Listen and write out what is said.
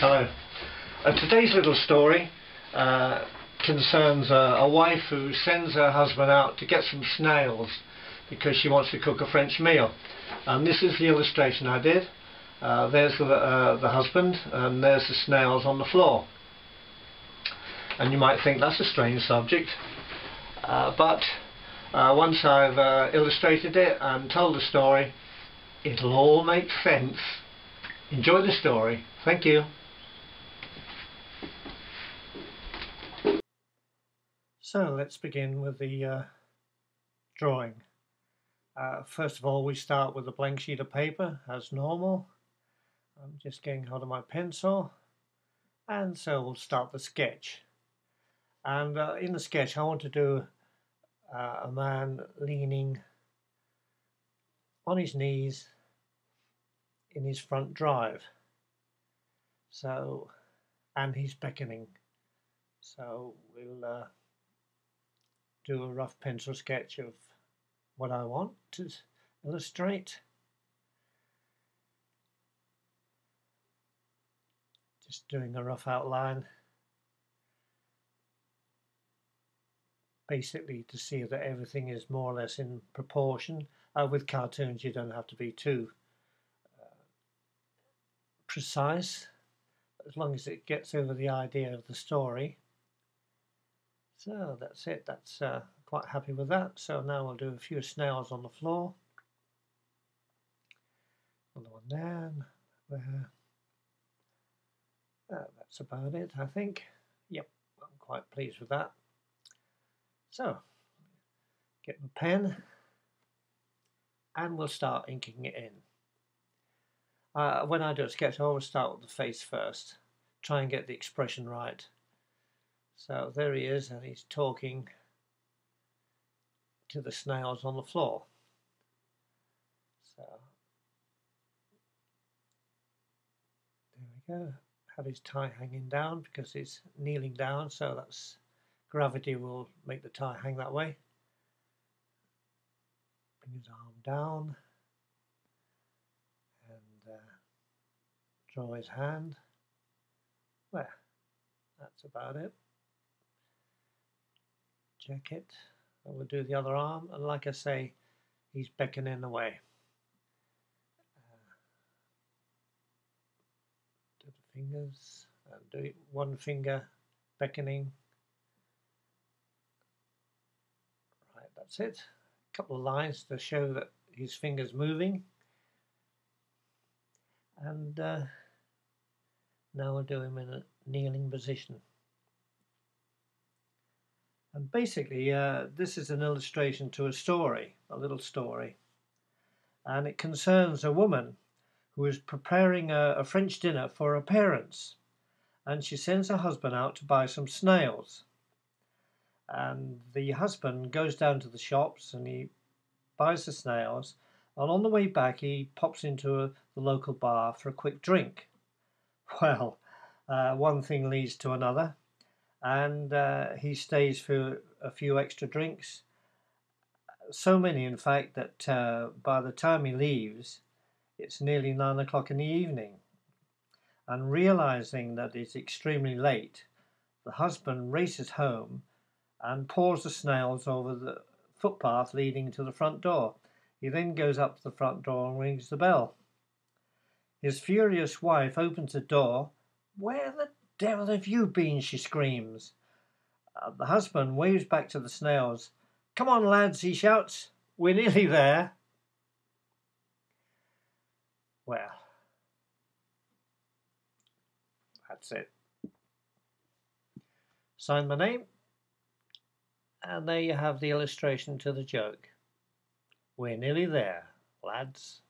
Hello. Today's little story concerns a wife who sends her husband out to get some snails because she wants to cook a French meal. And this is the illustration I did. There's the husband, and there's the snails on the floor. And you might think that's a strange subject, but once I've illustrated it and told the story, it'll all make sense. Enjoy the story. Thank you. So let's begin with the drawing. First of all, we start with a blank sheet of paper as normal. I'm just getting hold of my pencil, and so we'll start the sketch. And in the sketch I want to do a man leaning on his knees in his front drive, so, and he's beckoning. So we'll do a rough pencil sketch of what I want to illustrate. Just doing a rough outline, basically to see that everything is more or less in proportion. With cartoons you don't have to be too precise, as long as it gets over the idea of the story. So that's it, that's quite happy with that. So now we'll do a few snails on the floor. Another one there. That's about it, I think. Yep, I'm quite pleased with that. So, get my pen and we'll start inking it in. When I do a sketch, I always start with the face first, try and get the expression right. So there he is, and he's talking to the snails on the floor. So there we go. Have his tie hanging down because he's kneeling down, so that's gravity will make the tie hang that way. Bring his arm down and draw his hand. There, that's about it. Check it, and we'll do the other arm, and like I say, he's beckoning away. Do the fingers, and do it one finger beckoning. Right, that's it. A couple of lines to show that his finger's moving. And now we'll do him in a kneeling position. And basically this is an illustration to a story, a little story, and it concerns a woman who is preparing a French dinner for her parents, and she sends her husband out to buy some snails. And the husband goes down to the shops and he buys the snails, and on the way back he pops into the local bar for a quick drink. Well, one thing leads to another, and he stays for a few extra drinks, so many in fact that by the time he leaves it's nearly 9 o'clock in the evening. And realizing that it's extremely late, the husband races home and pours the snails over the footpath leading to the front door. He then goes up to the front door and rings the bell. His furious wife opens the door. "Where the devil have you been?" she screams. The husband waves back to the snails. "Come on, lads," he shouts. "We're nearly there." Well, that's it. Sign my name, and there you have the illustration to the joke. We're nearly there, lads.